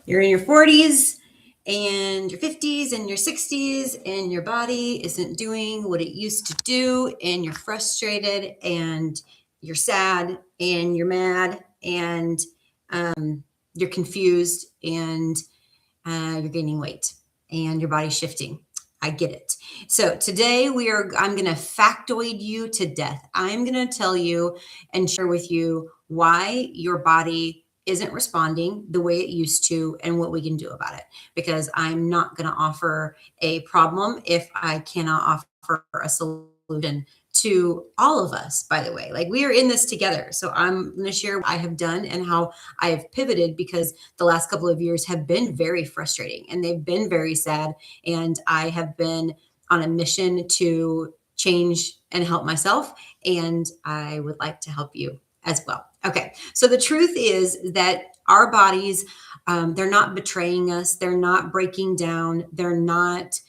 You're in your 40s and your 50s and your 60s, and your body isn't doing what it used to do, and you're frustrated and you're sad and you're mad and you're confused and you're gaining weight and your body's shifting. I get it. So today I'm going to factoid you to death. I'm going to tell you and share with you why your body isn't responding the way it used to and what we can do about it. Because I'm not going to offer a problem if I cannot offer a solution to all of us, by the way. Like, we are in this together. So I'm going to share what I have done and how I have pivoted, because the last couple of years have been very frustrating and they've been very sad. And I have been on a mission to change and help myself. And I would like to help you as well. Okay. So the truth is that our bodies, they're not betraying us. They're not breaking down. They're not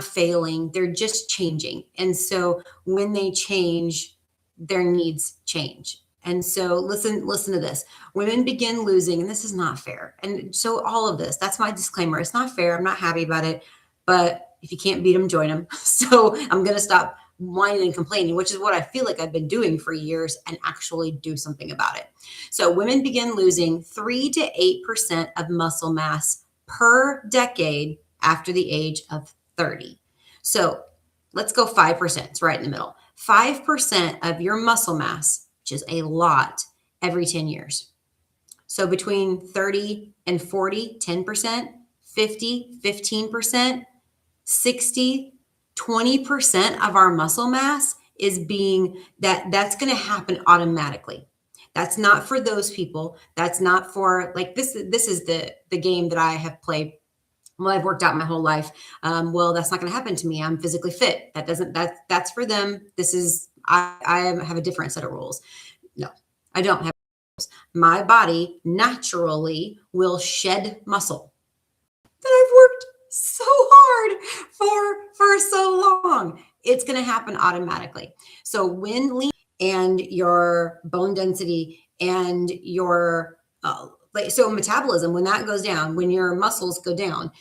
failing. They're just changing. And so when they change, their needs change. And so listen to this. Women begin losing, and this is not fair. And so all of this, that's my disclaimer. It's not fair. I'm not happy about it. But if you can't beat them, join them. So I'm going to stop whining and complaining, which is what I feel like I've been doing for years, and actually do something about it. So women begin losing 3 to 8% of muscle mass per decade after the age of 30. So let's go 5%. It's right in the middle. 5% of your muscle mass, which is a lot, every 10 years. So between 30 and 40, 10%, 50, 15%, 60, 20% of our muscle mass is being that's going to happen automatically. That's not for those people. That's not for, like, this is the game that I have played. Well, I've worked out my whole life. Well, that's not going to happen to me. I'm physically fit. That's for them. I have a different set of rules. No, I don't have rules. My body naturally will shed muscle that I've worked so hard for so long. It's going to happen automatically. So when lean and your bone density and your so metabolism, when that goes down, when your muscles go down,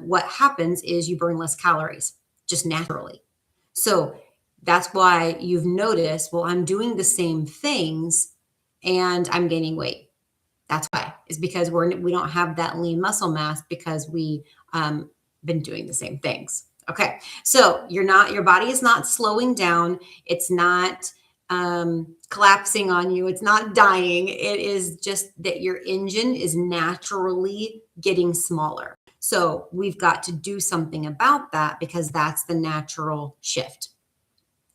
what happens is you burn less calories just naturally. So that's why you've noticed, well, I'm doing the same things and I'm gaining weight. That's why, is because we don't have that lean muscle mass, because we been doing the same things. Okay. So your body is not slowing down. It's not collapsing on you. It's not dying. It is just that your engine is naturally getting smaller. So we've got to do something about that, because that's the natural shift.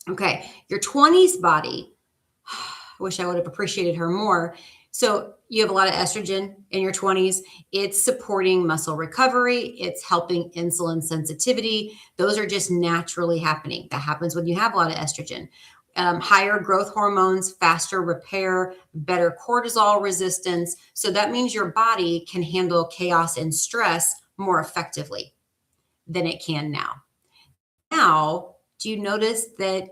Okay. Your 20s body, I wish I would have appreciated her more. So you have a lot of estrogen in your 20s. It's supporting muscle recovery. It's helping insulin sensitivity. Those are just naturally happening. That happens when you have a lot of estrogen. Higher growth hormones, faster repair, better cortisol resistance. So that means your body can handle chaos and stress more effectively than it can now. Now, do you notice that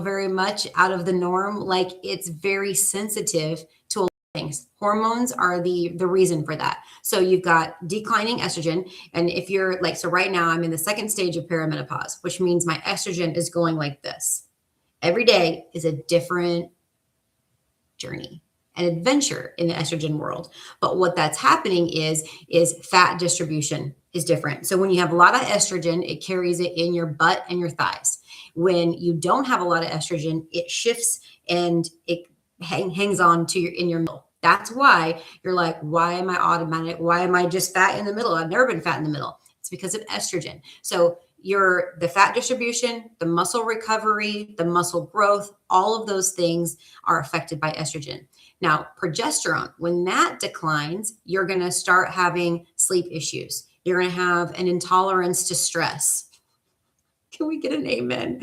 very much out of the norm? Like, it's very sensitive to a lot of things. Hormones are the reason for that. So you've got declining estrogen. And if you're like, so right now I'm in the second stage of perimenopause, which means my estrogen is going like this. Every day is a different journey, an adventure in the estrogen world. But what that's happening is fat distribution is different. So when you have a lot of estrogen, it carries it in your butt and your thighs. When you don't have a lot of estrogen, it shifts and it hangs on to in your middle. That's why you're like, why am I just fat in the middle? I've never been fat in the middle. It's because of estrogen. So the fat distribution, the muscle recovery, the muscle growth, all of those things are affected by estrogen. Now, progesterone, when that declines, you're going to start having sleep issues. You're going to have an intolerance to stress. Can we get an amen?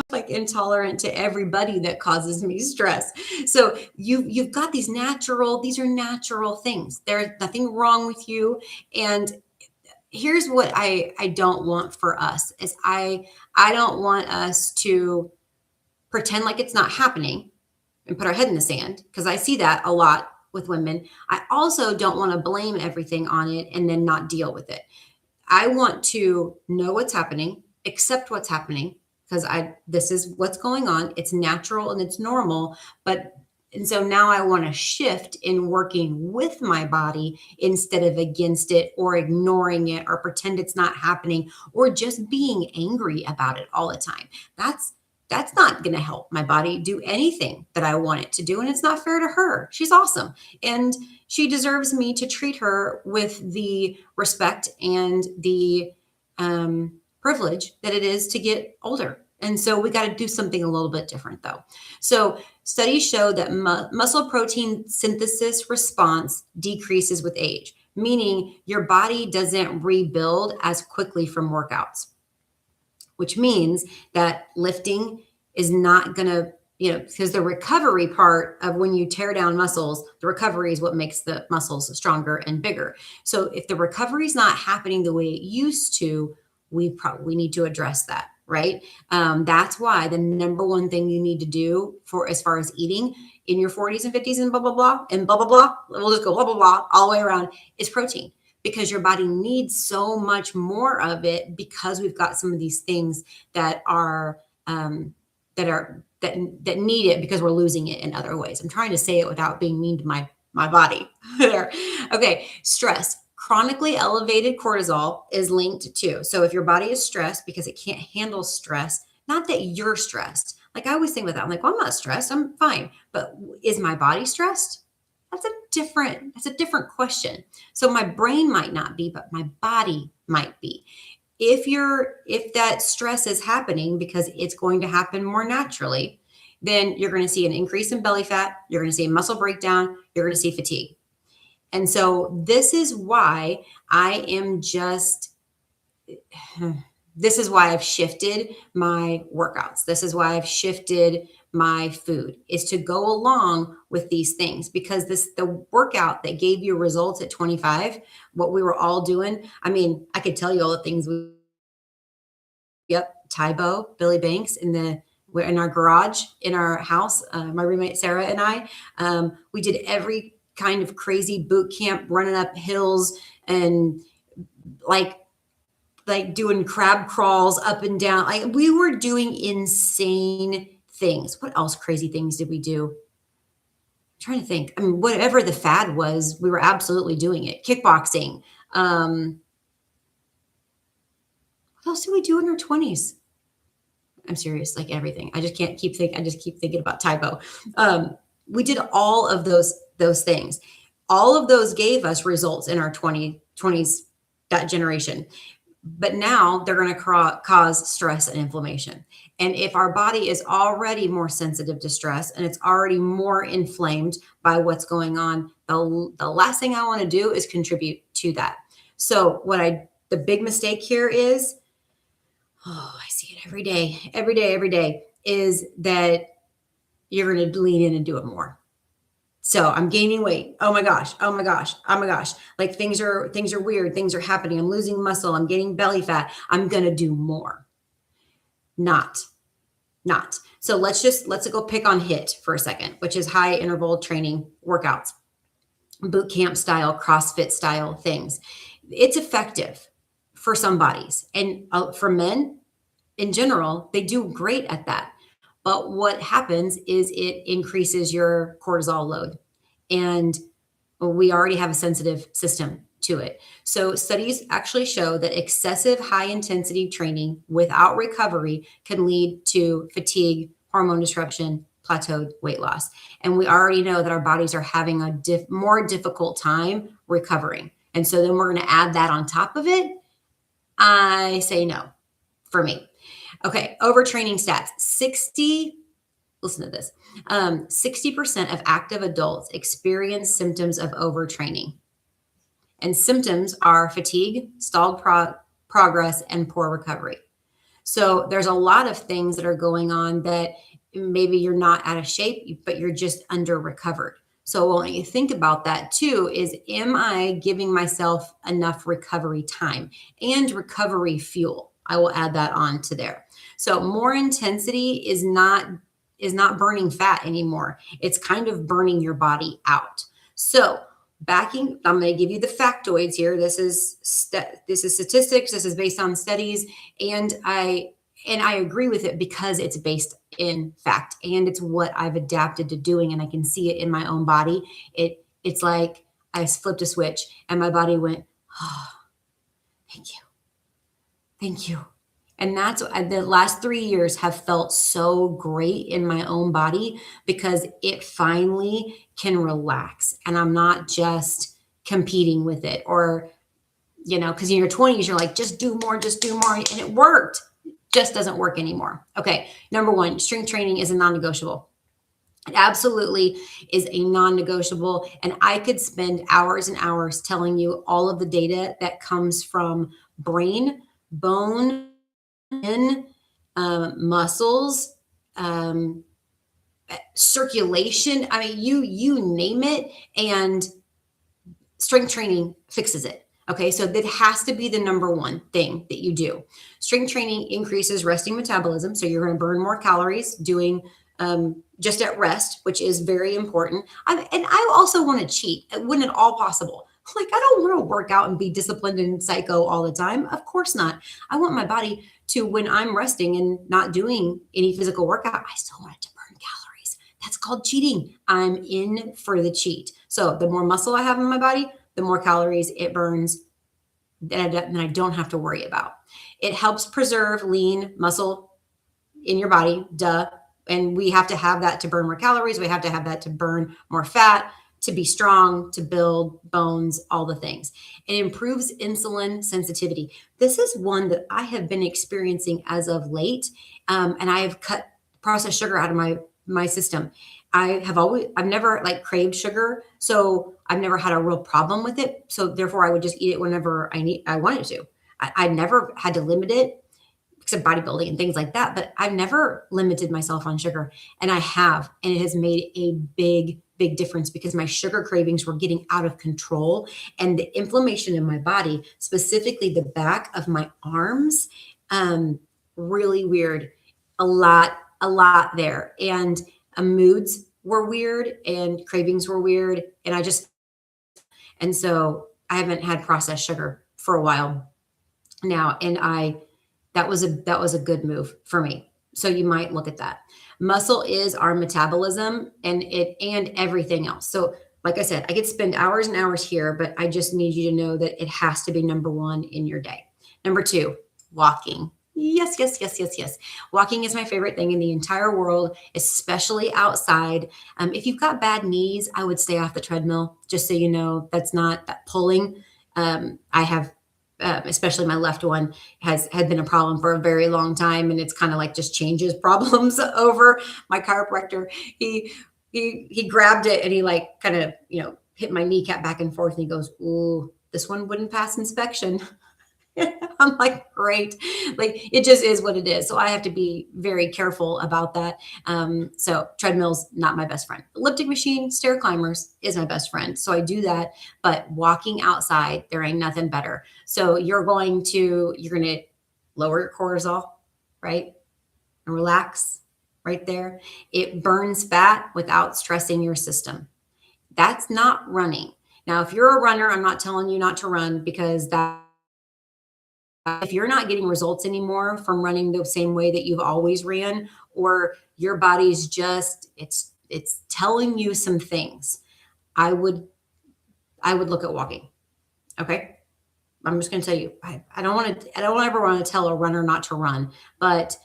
Like, intolerant to everybody that causes me stress. So you've got these are natural things. There's nothing wrong with you. And here's what I don't want for us is I don't want us to pretend like it's not happening and put our head in the sand, because I see that a lot with women. I also don't want to blame everything on it and then not deal with it. I want to know what's happening, accept what's happening, because I this is what's going on. It's natural and it's normal, but and so now I want to shift in working with my body instead of against it or ignoring it or pretend it's not happening or just being angry about it all the time. That's that's not going to help my body do anything that I want it to do, and it's not fair to her. She's awesome. And she deserves me to treat her with the respect and the privilege that it is to get older. And so we got to do something a little bit different, though. So studies show that muscle protein synthesis response decreases with age, meaning your body doesn't rebuild as quickly from workouts, which means that lifting is not going to, because the recovery part of when you tear down muscles, the recovery is what makes the muscles stronger and bigger. So if the recovery is not happening the way it used to, we need to address that, right? That's why the number one thing you need to do for as far as eating in your 40s and 50s and blah blah blah and blah blah blah, we'll just go blah blah blah all the way around, is protein, because your body needs so much more of it because we've got some of these things that are that need it because we're losing it in other ways. I'm trying to say it without being mean to my body there. Okay, stress. Chronically elevated cortisol is linked to. So if your body is stressed because it can't handle stress, not that you're stressed. Like I always think about that. I'm like, well, I'm not stressed. I'm fine. But is my body stressed? That's a different question. So my brain might not be, but my body might be. If that stress is happening because it's going to happen more naturally, then you're going to see an increase in belly fat, you're going to see muscle breakdown, you're going to see fatigue. And so this is why this is why I've shifted my workouts. This is why I've shifted my food, is to go along with these things, because the workout that gave you results at 25, what we were all doing. I mean, I could tell you all the things yep, Tybo, Billy Banks we're in our garage in our house. My roommate Sarah and I, we did every kind of crazy boot camp, running up hills and like doing crab crawls up and down. Like we were doing insane things. What else crazy things did we do? I'm trying to think. I mean, whatever the fad was, we were absolutely doing it. Kickboxing. What else did we do in our 20s? I'm serious, like everything. I just keep thinking about Tybo. We did all of those things. All of those gave us results in our 20s, that generation. But now they're going to cause stress and inflammation. And if our body is already more sensitive to stress and it's already more inflamed by what's going on, the last thing I want to do is contribute to that. So the big mistake here is, I see it every day, is that you're going to lean in and do it more. So I'm gaining weight. Oh my gosh. Like things are weird. Things are happening. I'm losing muscle. I'm gaining belly fat. I'm going to do more. Not. So let's go pick on HIIT for a second, which is high interval training workouts, boot camp style, CrossFit style things. It's effective for some bodies, and for men in general, they do great at that. But what happens is it increases your cortisol load, and we already have a sensitive system to it. So studies actually show that excessive high intensity training without recovery can lead to fatigue, hormone disruption, plateaued weight loss. And we already know that our bodies are having a more difficult time recovering. And so then we're going to add that on top of it. I say no for me. Okay, overtraining stats. Listen to this. 60% of active adults experience symptoms of overtraining. And symptoms are fatigue, stalled progress, and poor recovery. So there's a lot of things that are going on that maybe you're not out of shape, but you're just under recovered. So when you think about that too, is am I giving myself enough recovery time and recovery fuel? I will add that on to there. So more intensity is not burning fat anymore. It's kind of burning your body out. So I'm going to give you the factoids here. This is statistics. This is based on studies, and I agree with it because it's based in fact, and it's what I've adapted to doing, and I can see it in my own body. It's like I flipped a switch, and my body went, "Oh, thank you, thank you." And that's the last 3 years have felt so great in my own body because it finally can relax, and I'm not just competing with it, or because in your 20s you're like, just do more, and it worked. Just doesn't work anymore. Okay, number one, strength training is a non-negotiable. It absolutely is a non-negotiable, and I could spend hours and hours telling you all of the data that comes from brain, bone, in muscles, um, circulation. I mean, you name it, and strength training fixes it. Okay, so that has to be the number one thing that you do. Strength training increases resting metabolism, so you're going to burn more calories doing just at rest, which is very important. And I also want to cheat when at all possible. Like, I don't want to work out and be disciplined and psycho all the time. Of course not. I want my body to, when I'm resting and not doing any physical workout, I still want it to burn calories. That's called cheating. I'm in for the cheat. So the more muscle I have in my body, the more calories it burns that I don't have to worry about. It helps preserve lean muscle in your body, duh. And we have to have that to burn more calories. We have to have that to burn more fat, to be strong, to build bones, all the things. It improves insulin sensitivity. This is one that I have been experiencing as of late, and I have cut processed sugar out of my system. I've never like craved sugar, so I've never had a real problem with it. So therefore, I would just eat it whenever I wanted to. I never had to limit it, except bodybuilding and things like that. But I've never limited myself on sugar, and I have, and it has made a big difference because my sugar cravings were getting out of control, and the inflammation in my body, specifically the back of my arms, really weird, a lot there, and moods were weird, and cravings were weird, and so I haven't had processed sugar for a while now, and I that was a good move for me. So you might look at that. Muscle is our metabolism and everything else. So like I said, I could spend hours and hours here, but I just need you to know that it has to be number one in your day. Number two, walking. Yes, yes, yes, yes, yes. Walking is my favorite thing in the entire world, especially outside. If you've got bad knees, I would stay off the treadmill, just so you know. That's not that pulling. I have especially my left one had been a problem for a very long time, and it's kind of like just changes problems over. My chiropractor, he grabbed it, and he like kind of hit my kneecap back and forth, and he goes, "Ooh, this one wouldn't pass inspection." I'm like, great. Like, it just is what it is. So I have to be very careful about that. So treadmill's not my best friend. Elliptic machine, stair climbers is my best friend. So I do that, but walking outside, there ain't nothing better. So you're going to lower your cortisol, right? And relax right there. It burns fat without stressing your system. That's not running. Now, if you're a runner, I'm not telling you not to run, because if you're not getting results anymore from running the same way that you've always ran, or your body's just it's telling you some things, I would look at walking. Okay, I'm just going to tell you, I don't ever want to tell a runner not to run, but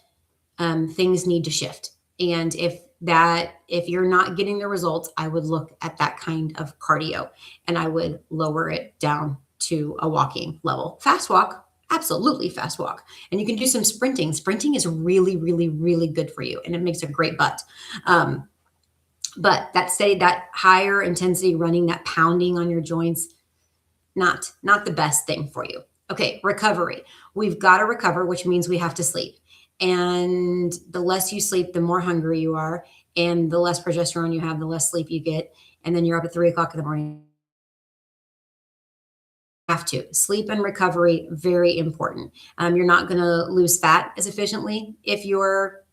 things need to shift. And if you're not getting the results, I would look at that kind of cardio, and I would lower it down to a walking level. Fast walk, absolutely fast walk. And you can do some sprinting. Sprinting is really, really, really good for you, and it makes a great butt. But that higher intensity running, that pounding on your joints, not the best thing for you. Okay, recovery. We've got to recover, which means we have to sleep. And the less you sleep, the more hungry you are, and the less progesterone you have, the less sleep you get. And then you're up at 3 o'clock in the morning. Have to sleep and recovery, very important. You're not going to lose fat as efficiently if you're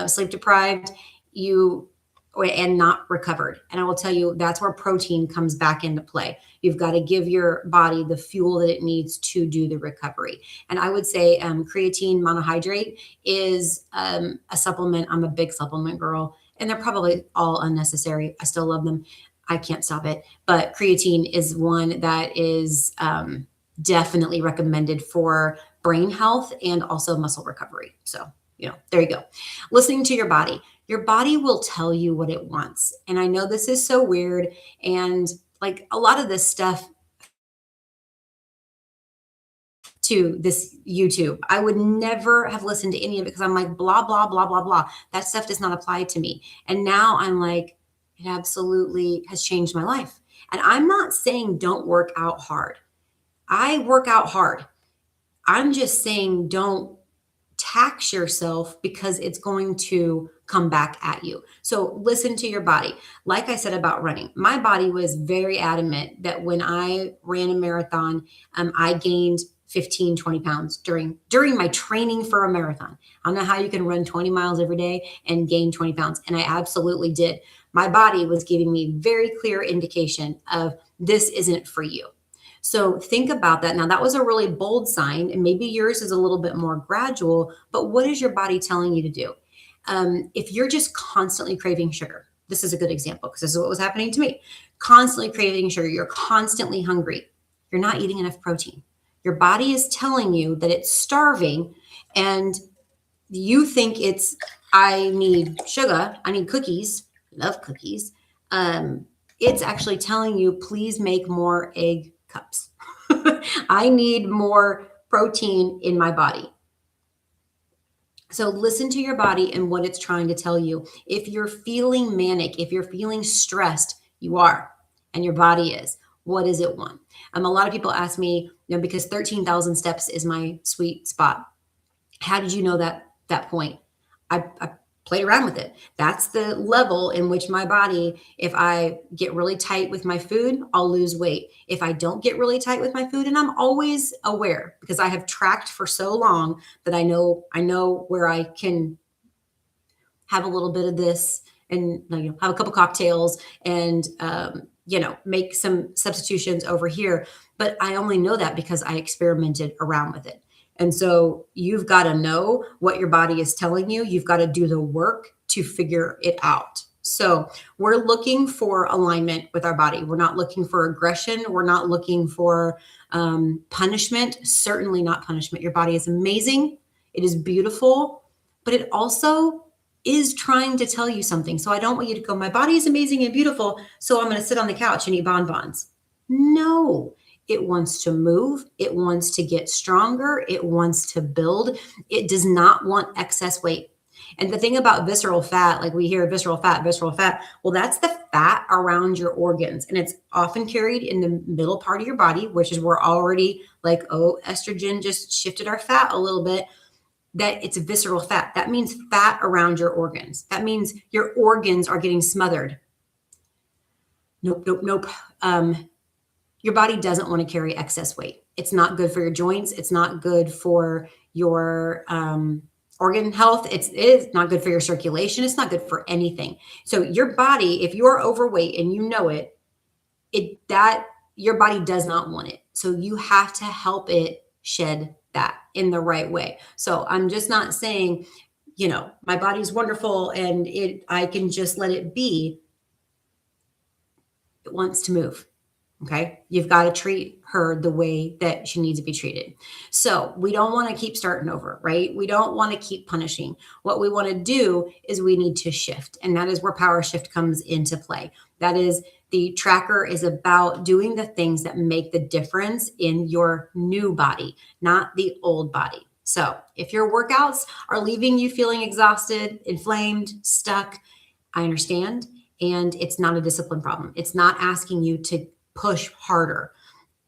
sleep deprived. You and not recovered. And I will tell you, that's where protein comes back into play. You've got to give your body the fuel that it needs to do the recovery. And I would say creatine monohydrate is a supplement. I'm a big supplement girl, and they're probably all unnecessary. I still love them. I can't stop it. But creatine is one that is definitely recommended for brain health and also muscle recovery. So, there you go. Listening to your body will tell you what it wants. And I know this is so weird. And like a lot of this stuff to this YouTube, I would never have listened to any of it because I'm like, blah, blah, blah, blah, blah. That stuff does not apply to me. And now I'm like, it absolutely has changed my life. And I'm not saying don't work out hard. I work out hard. I'm just saying don't tax yourself because it's going to come back at you. So listen to your body. Like I said about running, my body was very adamant that when I ran a marathon, I gained 15, 20 pounds during my training for a marathon. I don't know how you can run 20 miles every day and gain 20 pounds. And I absolutely did. My body was giving me very clear indication of this isn't for you. So think about that. Now, that was a really bold sign, and maybe yours is a little bit more gradual, but what is your body telling you to do? If you're just constantly craving sugar, this is a good example because this is what was happening to me. Constantly craving sugar, you're constantly hungry. You're not eating enough protein. Your body is telling you that it's starving, and you think I need sugar, I need cookies, love cookies. It's actually telling you, please make more egg cups. I need more protein in my body. So listen to your body and what it's trying to tell you. If you're feeling manic, if you're feeling stressed, you are, and your body is. What does it want? A lot of people ask me, because 13,000 steps is my sweet spot. How did you know that point? I played around with it. That's the level in which my body, if I get really tight with my food, I'll lose weight. If I don't get really tight with my food, and I'm always aware because I have tracked for so long that I know where I can have a little bit of this and have a couple cocktails and make some substitutions over here. But I only know that because I experimented around with it. And so you've got to know what your body is telling you. You've got to do the work to figure it out. So we're looking for alignment with our body. We're not looking for aggression. We're not looking for punishment. Certainly not punishment. Your body is amazing. It is beautiful, but it also is trying to tell you something. So I don't want you to go, my body is amazing and beautiful, so I'm going to sit on the couch and eat bonbons. No. It wants to move. It wants to get stronger. It wants to build. It does not want excess weight. And the thing about visceral fat, like we hear visceral fat, well, that's the fat around your organs. And it's often carried in the middle part of your body, which is we're already like, oh, estrogen just shifted our fat a little bit. That it's visceral fat. That means fat around your organs. That means your organs are getting smothered. Nope. Your body doesn't want to carry excess weight. It's not good for your joints. It's not good for your organ health. It is not good for your circulation. It's not good for anything. So your body, if you're overweight and you know it, your body does not want it. So you have to help it shed that in the right way. So I'm just not saying, my body's wonderful and I can just let it be. It wants to move. Okay. You've got to treat her the way that she needs to be treated. So we don't want to keep starting over, right? We don't want to keep punishing. What we want to do is we need to shift. And that is where power shift comes into play. That is, the tracker is about doing the things that make the difference in your new body, not the old body. So if your workouts are leaving you feeling exhausted, inflamed, stuck, I understand. And it's not a discipline problem. It's not asking you to push harder.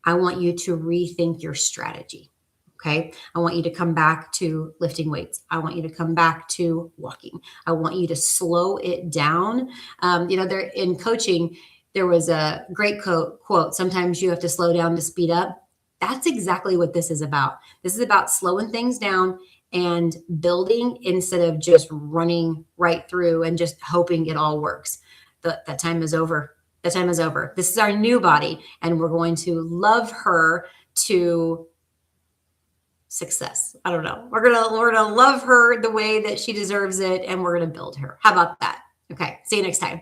I want you to rethink your strategy. Okay. I want you to come back to lifting weights. I want you to come back to walking. I want you to slow it down. There in coaching, there was a great quote. Sometimes you have to slow down to speed up. That's exactly what this is about. This is about slowing things down and building instead of just running right through and just hoping it all works. That time is over. That time is over. This is our new body, and we're going to love her to success. I don't know. We're gonna love her the way that she deserves it, and we're gonna build her. How about that? Okay. See you next time.